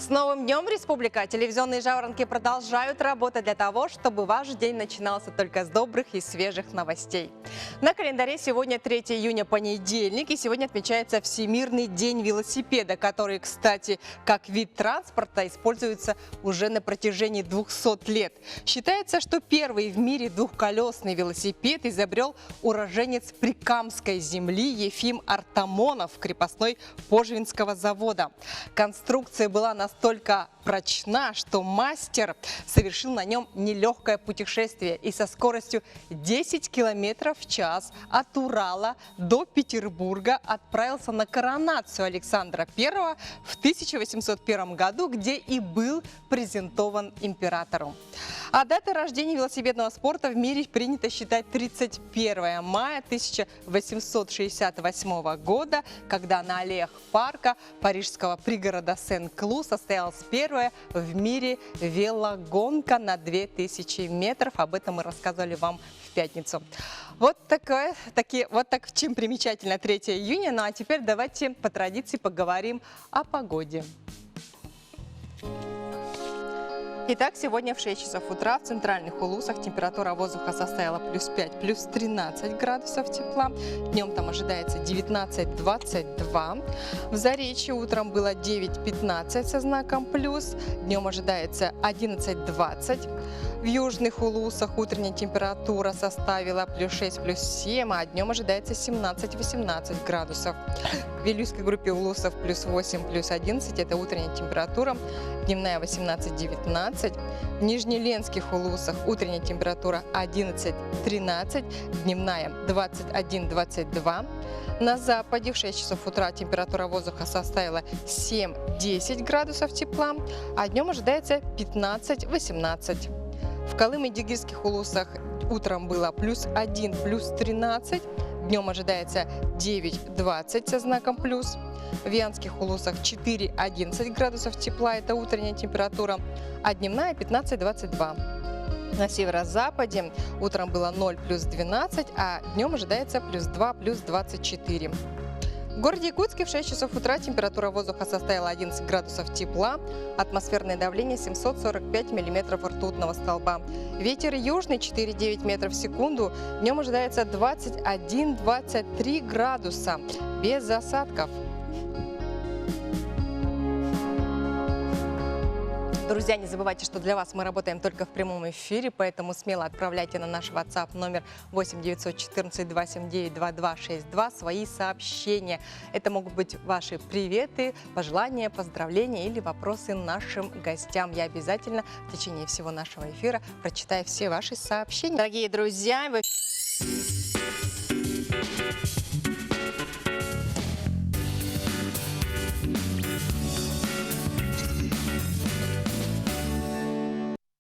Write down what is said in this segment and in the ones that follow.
С новым днем, Республика! Телевизионные жаворонки продолжают работать для того, чтобы ваш день начинался только с добрых и свежих новостей. На календаре сегодня 3 июня, понедельник, и сегодня отмечается Всемирный день велосипеда, который, кстати, как вид транспорта используется уже на протяжении 200 лет. Считается, что первый в мире двухколесный велосипед изобрел уроженец Прикамской земли Ефим Артамонов, крепостной Пожвинского завода. Конструкция была настолько прочна, что мастер совершил на нем нелегкое путешествие и со скоростью 10 километров в час от Урала до Петербурга отправился на коронацию Александра I в 1801 году, где и был презентован императору. А датой рождения велосипедного спорта в мире принято считать 31 мая 1868 года, когда на аллеях парка парижского пригорода Сен-Клу состоялась первая в мире велогонка на 2000 метров. Об этом мы рассказывали вам в пятницу. Вот так чем примечательно 3 июня. Ну а теперь давайте по традиции поговорим о погоде. Итак, сегодня в 6 часов утра в центральных Улусах температура воздуха составила плюс 5, плюс 13 градусов тепла. Днем там ожидается 19-22. В Заречье утром было 9-15 со знаком плюс. Днем ожидается 11-20. В южных Улусах утренняя температура составила плюс 6, плюс 7, а днем ожидается 17-18 градусов. В Вилюйской группе Улусов плюс 8, плюс 11 – это утренняя температура, дневная 18-19. В Нижнеленских Улусах утренняя температура 11-13, дневная 21-22. На западе в 6 часов утра температура воздуха составила 7-10 градусов тепла, а днем ожидается 15-18. В Колыме-Дигирских Улусах утром было плюс 1, плюс 13, днем ожидается 9-20 со знаком плюс. В Вянских Улусах 4-11 градусов тепла, это утренняя температура, а дневная 15-22. На северо-западе утром было 0, плюс 12, а днем ожидается плюс 2, плюс 24. В городе Якутске в 6 часов утра температура воздуха составила 11 градусов тепла, атмосферное давление 745 миллиметров ртутного столба. Ветер южный 4,9 метров в секунду, днем ожидается 21-23 градуса, без осадков. Друзья, не забывайте, что для вас мы работаем только в прямом эфире, поэтому смело отправляйте на наш WhatsApp номер 8 914 279 2262 свои сообщения. Это могут быть ваши приветы, пожелания, поздравления или вопросы нашим гостям. Я обязательно в течение всего нашего эфира прочитаю все ваши сообщения. Дорогие друзья,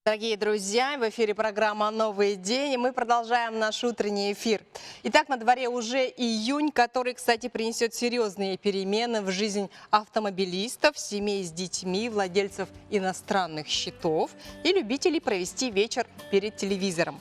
Дорогие друзья, в эфире программа «Новый день», и мы продолжаем наш утренний эфир. Итак, на дворе уже июнь, который, кстати, принесет серьезные перемены в жизнь автомобилистов, семей с детьми, владельцев иностранных счетов и любителей провести вечер перед телевизором.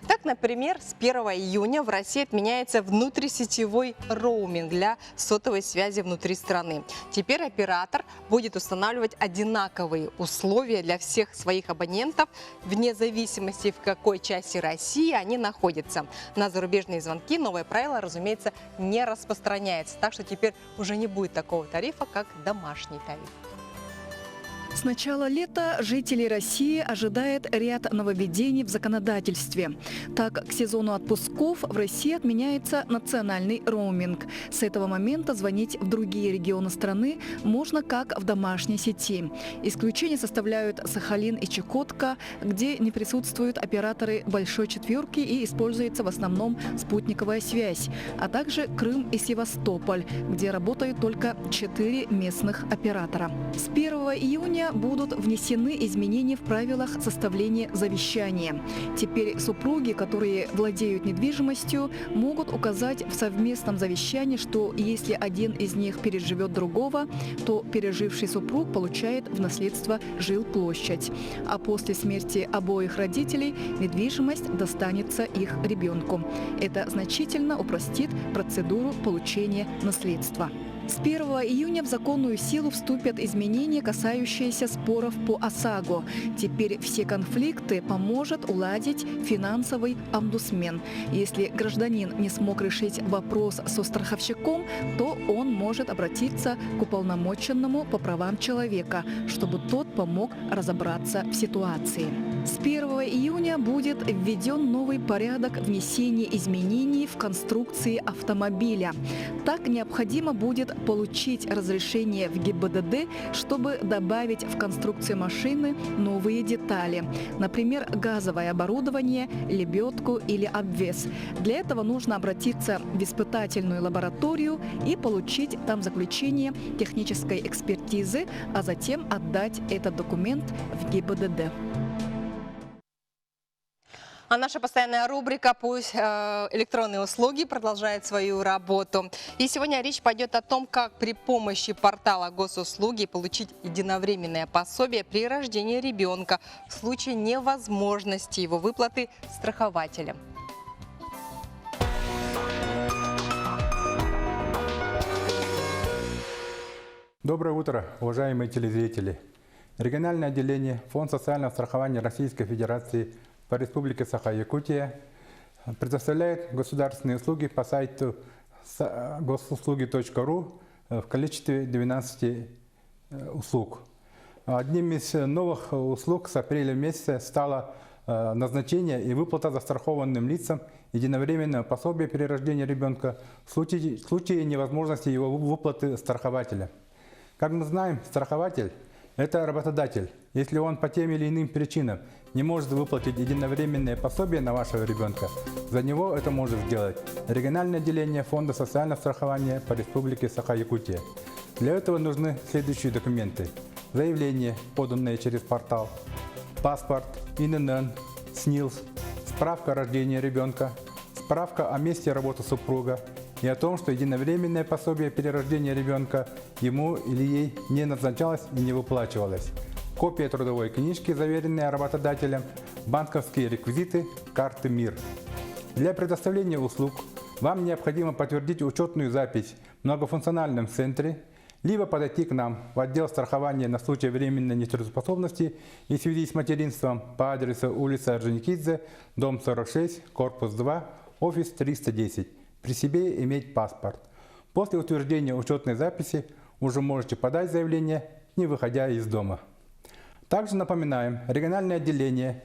Так, например, с 1 июня в России отменяется внутрисетевой роуминг для сотовой связи внутри страны. Теперь оператор будет устанавливать одинаковые условия для всех своих абонентов, вне зависимости, в какой части России они находятся. На зарубежные звонки новое правило, разумеется, не распространяется. Так что теперь уже не будет такого тарифа, как домашний тариф. С начала лета жителей России ожидает ряд нововведений в законодательстве. Так, к сезону отпусков в России отменяется национальный роуминг. С этого момента звонить в другие регионы страны можно как в домашней сети. Исключение составляют Сахалин и Чукотка, где не присутствуют операторы большой четверки и используется в основном спутниковая связь, а также Крым и Севастополь, где работают только 4 местных оператора. С 1 июня будут внесены изменения в правилах составления завещания. Теперь супруги, которые владеют недвижимостью, могут указать в совместном завещании, что если один из них переживет другого, то переживший супруг получает в наследство жилплощадь. А после смерти обоих родителей недвижимость достанется их ребенку. Это значительно упростит процедуру получения наследства. С 1 июня в законную силу вступят изменения, касающиеся споров по ОСАГО. Теперь все конфликты поможет уладить финансовый омбудсмен. Если гражданин не смог решить вопрос со страховщиком, то он может обратиться к уполномоченному по правам человека, чтобы тот помог разобраться в ситуации. С 1 июня будет введен новый порядок внесения изменений в конструкции автомобиля. Так необходимо будет получить разрешение в ГИБДД, чтобы добавить в конструкцию машины новые детали, например, газовое оборудование, лебедку или обвес. Для этого нужно обратиться в испытательную лабораторию и получить там заключение технической экспертизы, а затем отдать этот документ в ГИБДД. А наша постоянная рубрика «Пусть электронные услуги» продолжает свою работу. И сегодня речь пойдет о том, как при помощи портала госуслуги получить единовременное пособие при рождении ребенка в случае невозможности его выплаты страхователем. Доброе утро, уважаемые телезрители. Региональное отделение Фонд социального страхования Российской Федерации по Республике Саха-Якутия предоставляет государственные услуги по сайту госуслуги.ру в количестве 12 услуг. Одним из новых услуг с апреля месяца стало назначение и выплата застрахованным лицам единовременного пособия при рождении ребенка в случае невозможности его выплаты страхователя. Как мы знаем, страхователь – это работодатель. Если он по тем или иным причинам не может выплатить единовременное пособие на вашего ребенка, за него это может сделать региональное отделение Фонда социального страхования по Республике Саха-Якутия. Для этого нужны следующие документы. Заявление, поданное через портал, паспорт, ИНН, СНИЛС, справка о рождении ребенка, справка о месте работы супруга и о том, что единовременное пособие при рождении ребенка ему или ей не назначалось и не выплачивалось, копия трудовой книжки, заверенная работодателем, банковские реквизиты, карты МИР. Для предоставления услуг вам необходимо подтвердить учетную запись в многофункциональном центре, либо подойти к нам в отдел страхования на случай временной нетрудоспособности и в связи с материнством по адресу улица Орджоникидзе, дом 46, корпус 2, офис 310. При себе иметь паспорт. После утверждения учетной записи уже можете подать заявление, не выходя из дома. Также напоминаем, региональное отделение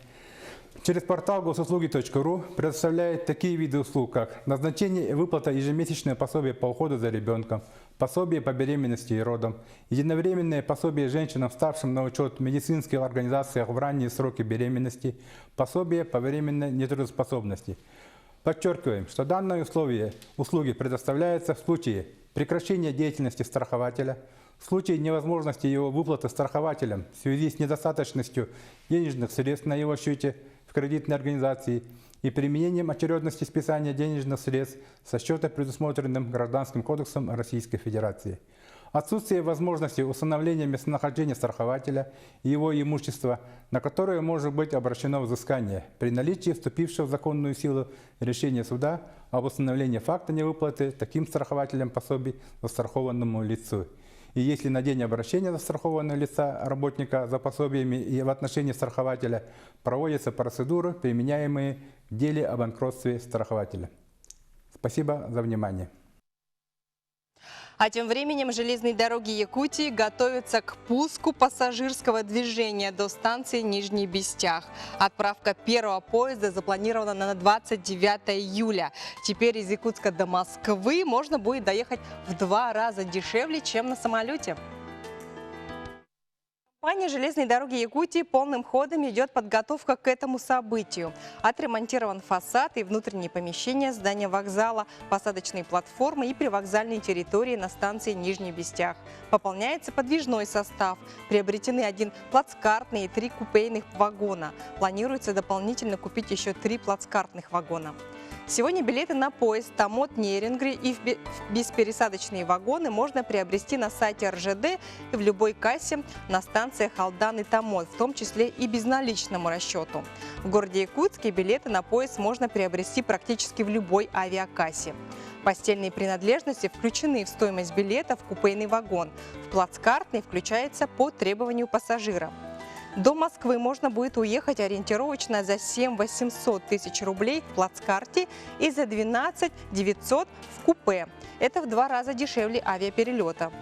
через портал госуслуги.ру предоставляет такие виды услуг, как назначение и выплата ежемесячного пособия по уходу за ребенком, пособие по беременности и родам, единовременное пособие женщинам, вставшим на учет в медицинских организациях в ранние сроки беременности, пособие по временной нетрудоспособности. Подчеркиваем, что данные услуги предоставляются в случае прекращения деятельности страхователя, в случае невозможности его выплаты страхователем в связи с недостаточностью денежных средств на его счете в кредитной организации и применением очередности списания денежных средств со счета, предусмотренным Гражданским кодексом Российской Федерации. Отсутствие возможности установления местонахождения страхователя и его имущества, на которое может быть обращено взыскание при наличии вступившего в законную силу решения суда об установлении факта невыплаты таким страхователем пособий застрахованному лицу. И если на день обращения застрахованного лица работника за пособиями и в отношении страхователя проводятся процедуры, применяемые в деле о банкротстве страхователя. Спасибо за внимание. А тем временем железные дороги Якутии готовятся к пуску пассажирского движения до станции Нижний Бестях. Отправка первого поезда запланирована на 29 июля. Теперь из Якутска до Москвы можно будет доехать в 2 раза дешевле, чем на самолете. Компания «Железные дороги Якутии» полным ходом идет подготовка к этому событию. Отремонтирован фасад и внутренние помещения здания вокзала, посадочные платформы и привокзальные территории на станции Нижний Бестях. Пополняется подвижной состав. Приобретены 1 плацкартный и 3 купейных вагона. Планируется дополнительно купить еще 3 плацкартных вагона. Сегодня билеты на поезд Томот-Нерингри и в беспересадочные вагоны можно приобрести на сайте РЖД и в любой кассе на станциях Алдан и Томот, в том числе и безналичному расчету. В городе Якутске билеты на поезд можно приобрести практически в любой авиакассе. Постельные принадлежности включены в стоимость билета в купейный вагон. В плацкартный включается по требованию пассажира. До Москвы можно будет уехать ориентировочно за 7 800 тысяч рублей в плацкарте и за 12 900 в купе. Это в 2 раза дешевле авиаперелета.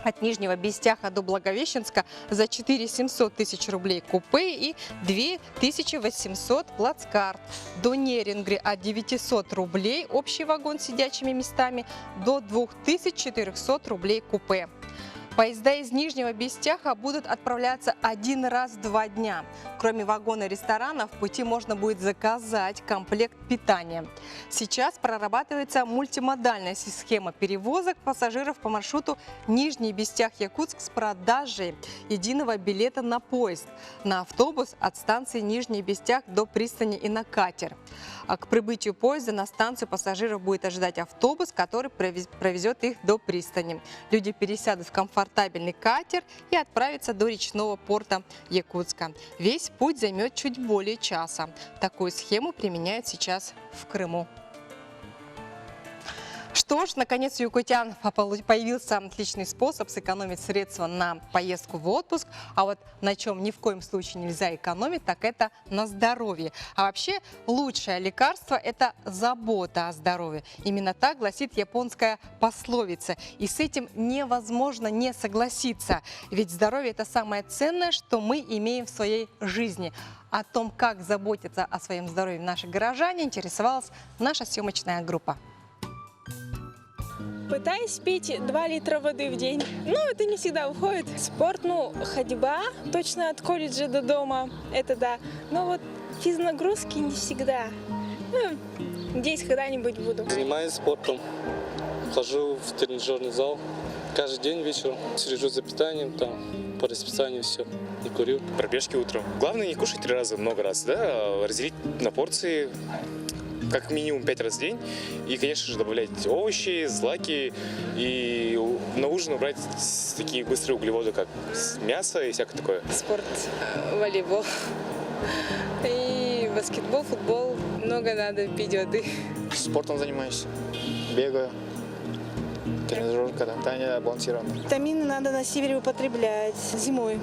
От Нижнего Бестяха до Благовещенска за 4 700 тысяч рублей купе и 2 800 плацкарт. До Нерингри от 900 рублей общий вагон с сидячими местами до 2400 рублей купе. Поезда из Нижнего Бестяха будут отправляться 1 раз в 2 дня. Кроме вагона ресторана, в пути можно будет заказать комплект питания. Сейчас прорабатывается мультимодальная схема перевозок пассажиров по маршруту Нижний Бестях-Якутск с продажей единого билета на поезд, на автобус от станции Нижний Бестях до пристани и на катер. А к прибытию поезда на станцию пассажиров будет ожидать автобус, который провезет их до пристани. Люди пересядут в комфортабельный катер и отправятся до речного порта Якутска. Весь путь займет чуть более часа. Такую схему применяют сейчас в Крыму. Что ж, наконец у якутян появился отличный способ сэкономить средства на поездку в отпуск. А вот на чем ни в коем случае нельзя экономить, так это на здоровье. А вообще лучшее лекарство – это забота о здоровье. Именно так гласит японская пословица. И с этим невозможно не согласиться. Ведь здоровье – это самое ценное, что мы имеем в своей жизни. О том, как заботиться о своем здоровье наши горожане, интересовалась наша съемочная группа. Пытаюсь пить 2 литра воды в день. Но это не всегда уходит. Спорт, ходьба точно от колледжа до дома. Это да. Но вот физнагрузки не всегда. Надеюсь, когда-нибудь буду. Занимаюсь спортом. Хожу в тренажерный зал. Каждый день вечером слежу за питанием, по расписанию все. Не курю. Пробежки утром. Главное не кушать 3 раза, много раз, да, разделить на порции. Как минимум 5 раз в день. И, конечно же, добавлять овощи, злаки. И на ужин убрать такие быстрые углеводы, как мясо и всякое такое. Спорт, волейбол и баскетбол, футбол. Много надо пить воды. Спортом занимаюсь, бегаю, тренажерка, питание балансированное. Витамины надо на севере употреблять зимой.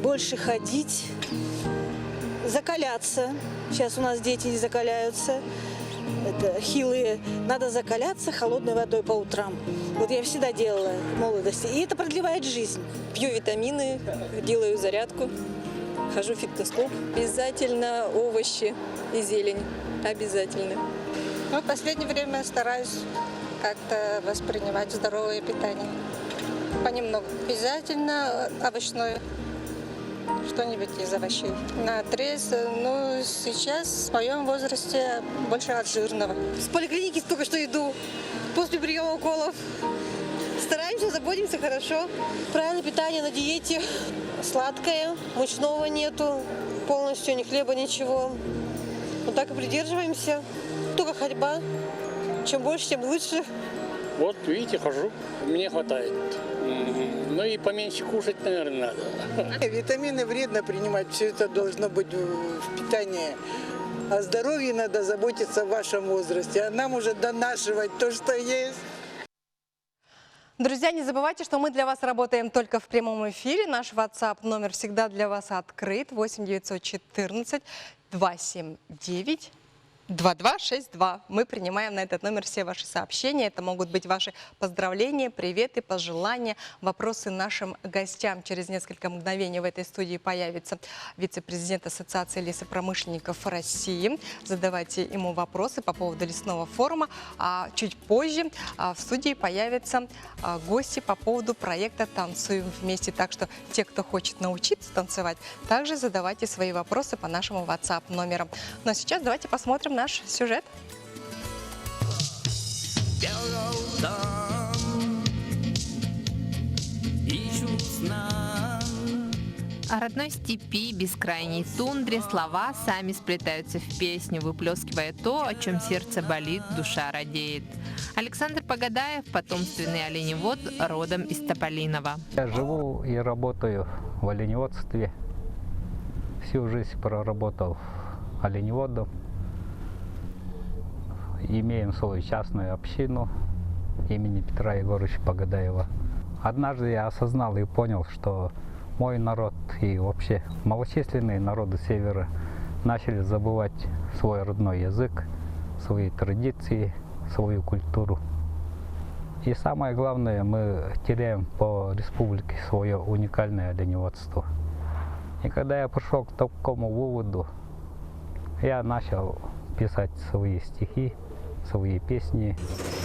Больше ходить, закаляться. Сейчас у нас дети не закаляются, это хилые. Надо закаляться холодной водой по утрам. Вот я всегда делала в молодости. И это продлевает жизнь. Пью витамины, делаю зарядку, хожу в фитнес-клуб. Обязательно овощи и зелень. Обязательно. В последнее время стараюсь как-то воспринимать здоровое питание. Понемногу. Обязательно овощное. Что-нибудь из овощей. На отрез, сейчас в моем возрасте больше от жирного. С поликлиники только что иду, после приема уколов. Стараемся, заботимся хорошо. Правильное питание на диете. Сладкое, мучного нету, полностью ни хлеба, ничего. Вот так и придерживаемся. Только ходьба. Чем больше, тем лучше. Вот, видите, хожу. Мне хватает. Ну и поменьше кушать, наверное, надо. Витамины вредно принимать, все это должно быть в питании. О здоровье надо заботиться в вашем возрасте, а нам уже донашивать то, что есть. Друзья, не забывайте, что мы для вас работаем только в прямом эфире. Наш WhatsApp номер всегда для вас открыт. 8 914 279 2262. Мы принимаем на этот номер все ваши сообщения. Это могут быть ваши поздравления, приветы, пожелания, вопросы нашим гостям. Через несколько мгновений в этой студии появится вице-президент Ассоциации лесопромышленников России. Задавайте ему вопросы по поводу лесного форума. А чуть позже в студии появятся гости по поводу проекта «Танцуем вместе». Так что те, кто хочет научиться танцевать, также задавайте свои вопросы по нашему WhatsApp номеру. Ну а сейчас давайте посмотрим наш сюжет. О родной степи, бескрайней тундре слова сами сплетаются в песню, выплескивая то, о чем сердце болит, душа радеет. Александр Погадаев, потомственный оленевод, родом из Тополиного. Я живу и работаю в оленеводстве. Всю жизнь проработал оленеводом. имеем свою частную общину имени Петра Егоровича Погадаева. Однажды я осознал и понял, что мой народ и вообще малочисленные народы Севера начали забывать свой родной язык, свои традиции, свою культуру. И самое главное, мы теряем по республике свое уникальное оленеводство. И когда я пришел к такому выводу, я начал писать свои стихи, свои песни.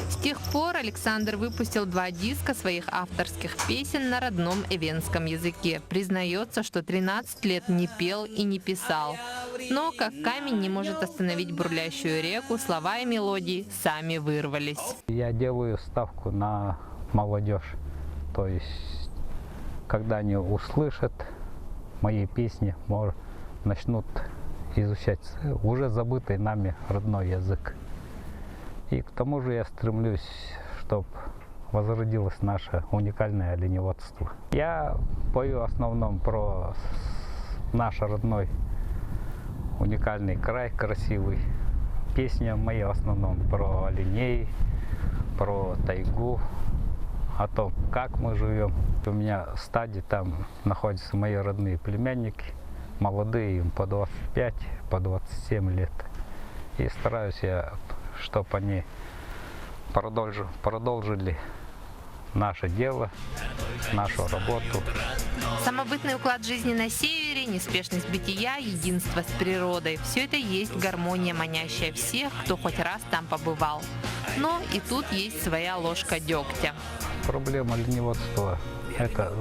С тех пор Александр выпустил 2 диска своих авторских песен на родном эвенском языке. Признается, что 13 лет не пел и не писал. Но, как камень не может остановить бурлящую реку, слова и мелодии сами вырвались. Я делаю ставку на молодежь. То есть, когда они услышат мои песни, начнут изучать уже забытый нами родной язык. И к тому же я стремлюсь, чтобы возродилось наше уникальное оленеводство. Я пою в основном про наш родной уникальный край, красивый. Песни мои в основном про оленей, про тайгу, о том, как мы живем. У меня в стаде там находятся мои родные племянники, молодые, им по 25, по 27 лет. И стараюсь я, чтобы они продолжили наше дело, нашу работу. Самобытный уклад жизни на севере, неспешность бытия, единство с природой – все это есть гармония, манящая всех, кто хоть раз там побывал. Но и тут есть своя ложка дегтя. Проблема оленеводства – это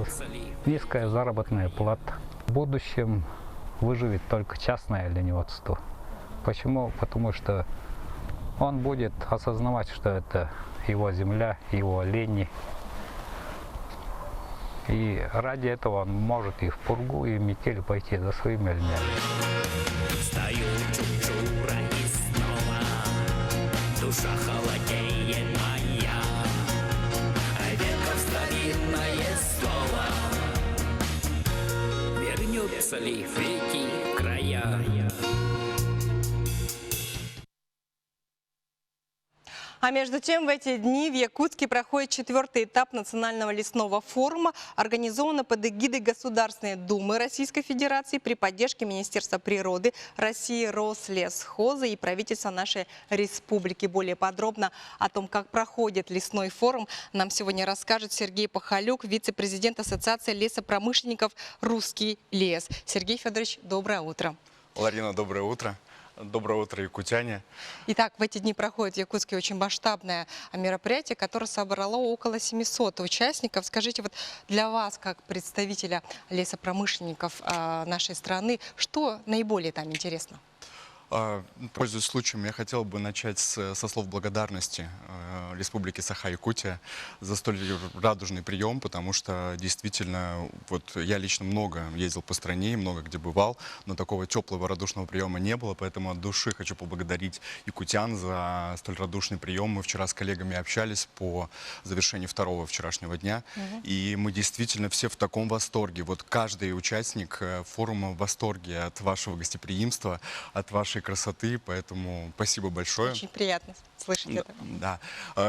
низкая заработная плата. В будущем выживет только частное оленеводство. Почему? Потому что он будет осознавать, что это его земля, его олени. И ради этого он может и в пургу, и в метель пойти за своими оленями. Встаю чучура и снова душа холоднее моя. Веков старинное слово. Вернется ли в эти края? А между тем, в эти дни в Якутске проходит 4-й этап Национального лесного форума, организованный под эгидой Государственной Думы Российской Федерации при поддержке Министерства природы России, Рослесхоза и правительства нашей республики. Более подробно о том, как проходит лесной форум, нам сегодня расскажет Сергей Пахалюк, вице-президент Ассоциации лесопромышленников «Русский лес». Сергей Федорович, доброе утро. Ларина, доброе утро. Доброе утро, якутяне. Итак, в эти дни проходит в Якутске очень масштабное мероприятие, которое собрало около 700 участников. Скажите, вот для вас, как представителя лесопромышленников нашей страны, что наиболее там интересно? Пользуясь случаем, я хотел бы начать со слов благодарности Республике Саха-Якутия за столь радужный прием, потому что действительно, вот я лично много ездил по стране, много где бывал, но такого теплого, радушного приема не было, поэтому от души хочу поблагодарить якутян за столь радушный прием. Мы вчера с коллегами общались по завершению вчерашнего дня, и мы действительно все в таком восторге. Вот каждый участник форума в восторге от вашего гостеприимства, от вашей красоты, поэтому спасибо большое. Очень приятно слышать это. Да.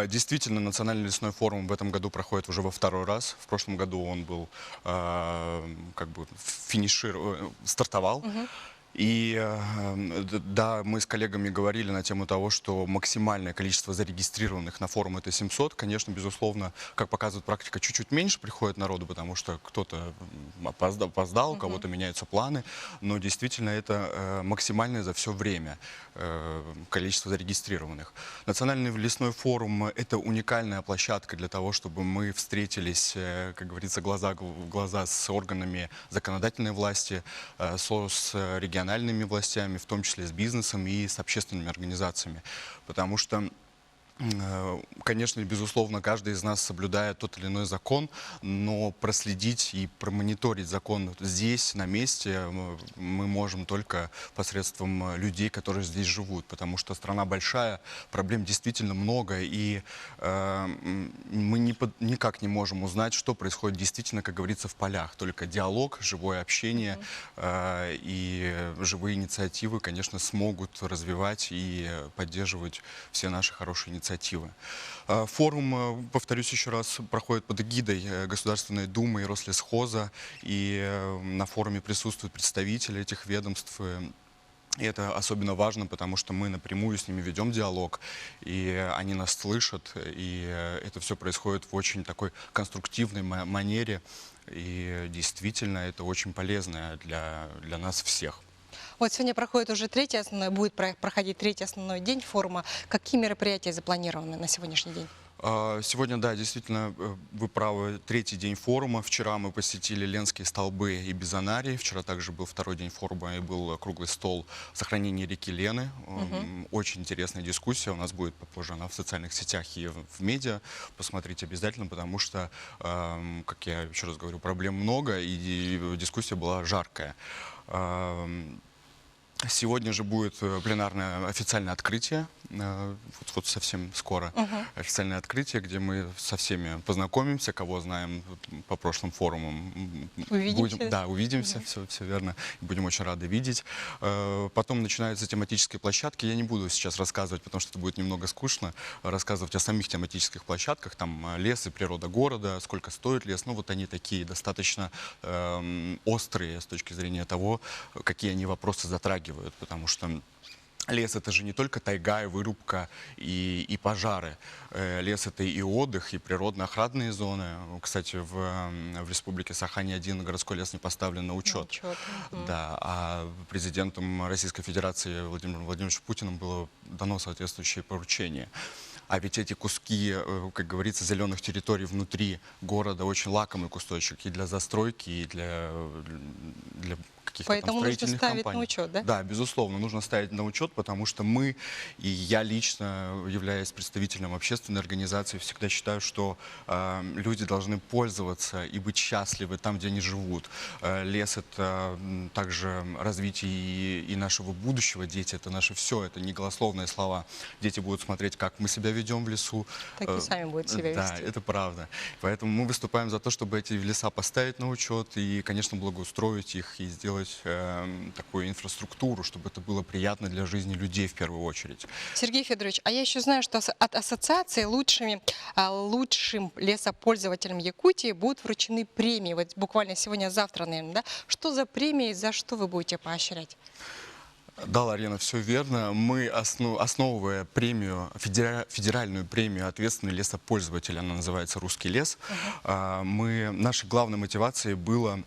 Действительно, Национальный лесной форум в этом году проходит уже во 2-й раз. В прошлом году он был стартовал. И да, мы с коллегами говорили на тему того, что максимальное количество зарегистрированных на форум это 700. Конечно, безусловно, как показывает практика, чуть-чуть меньше приходит народу, потому что кто-то опоздал, у кого-то меняются планы. Но действительно это максимальное за все время количество зарегистрированных. Национальный лесной форум – это уникальная площадка для того, чтобы мы встретились, как говорится, глаза в глаза с органами законодательной власти, с региональными властями, в том числе с бизнесом и с общественными организациями. Потому что Конечно, безусловно, каждый из нас соблюдает тот или иной закон, но проследить и промониторить закон здесь, на месте, мы можем только посредством людей, которые здесь живут, потому что страна большая, проблем действительно много, и мы никак не можем узнать, что происходит действительно, как говорится, в полях. Только диалог, живое общение и живые инициативы, конечно, смогут развивать и поддерживать все наши хорошие инициативы. Форум, повторюсь еще раз, проходит под эгидой Государственной Думы и Рослесхоза, и на форуме присутствуют представители этих ведомств. И это особенно важно, потому что мы напрямую с ними ведем диалог, и они нас слышат, и это все происходит в очень такой конструктивной манере, и действительно это очень полезно для нас всех. Вот сегодня проходит уже будет проходить третий основной день форума. Какие мероприятия запланированы на сегодняшний день? Сегодня, да, действительно, вы правы, третий день форума. Вчера мы посетили Ленские столбы и Бизонарий. Вчера также был второй день форума и был круглый стол сохранения реки Лены. Очень интересная дискуссия. У нас будет попозже она в социальных сетях и в медиа. Посмотрите обязательно, потому что, как я еще раз говорю, проблем много и дискуссия была жаркая. Сегодня же будет пленарное официальное открытие, вот совсем скоро официальное открытие, где мы со всеми познакомимся, кого знаем по прошлым форумам. Увидимся, все верно, будем очень рады видеть. Потом начинаются тематические площадки, я не буду сейчас рассказывать, потому что это будет немного скучно, рассказывать о самих тематических площадках, там лес и природа города, сколько стоит лес, ну вот они такие достаточно острые с точки зрения того, какие они вопросы затрагивают. Потому что лес — это же не только тайга, и вырубка и пожары. Лес — это и отдых, и природно-охранные зоны. Кстати, в Республике Саха-1 городской лес не поставлен на учет. Да, а президентом Российской Федерации Владимиром Владимировичем Путиным было дано соответствующее поручение. А ведь эти куски, как говорится, зеленых территорий внутри города очень лакомый кусочек и для застройки, и для каких-то там строительных компаний. Поэтому нужно ставить на учет, да? Да, безусловно, нужно ставить на учет, потому что мы, и я лично, являясь представителем общественной организации, всегда считаю, что люди должны пользоваться и быть счастливы там, где они живут. Лес — это также развитие и нашего будущего. Дети — это наше все, это не голословные слова. Дети будут смотреть, как мы себя ведем в лесу. Так и сами будут себя вести. Да, это правда. Поэтому мы выступаем за то, чтобы эти леса поставить на учет и, конечно, благоустроить их и сделать такую инфраструктуру, чтобы это было приятно для жизни людей в первую очередь. Сергей Федорович, а я еще знаю, что от ассоциации лучшим лесопользователям Якутии будут вручены премии. Вот буквально сегодня-завтра, наверное, да? Что за премии, за что вы будете поощрять? Да, Ларина, все верно. Мы, основывая премию, федеральную премию «Ответственный лесопользователь», она называется «Русский лес», нашей главной мотивацией было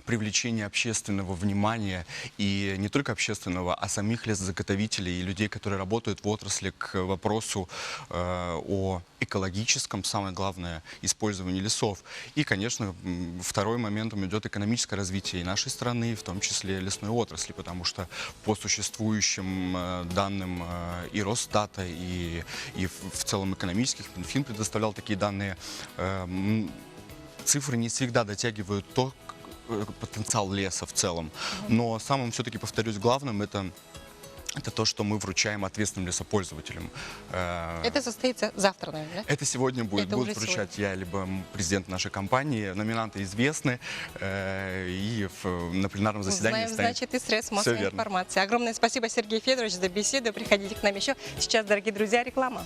привлечение общественного внимания, и не только общественного, а самих лесозаготовителей и людей, которые работают в отрасли, к вопросу о экологическом, самое главное, использовании лесов. И, конечно, второй моментом идет экономическое развитие и нашей страны, в том числе лесной отрасли, потому что по существующим данным и Росстата, и в целом экономических, Минфин предоставлял такие данные, цифры не всегда дотягивают потенциал леса в целом. Но самым, все-таки, повторюсь, главным это то, что мы вручаем ответственным лесопользователям. Это состоится завтра, наверное, да? Это сегодня будет. Будут вручать я, либо президент нашей компании. Номинанты известны. И на пленарном заседании узнаем, значит, и средств массовой информации. Огромное спасибо, Сергей Федорович, за беседу. Приходите к нам еще. Сейчас, дорогие друзья, реклама.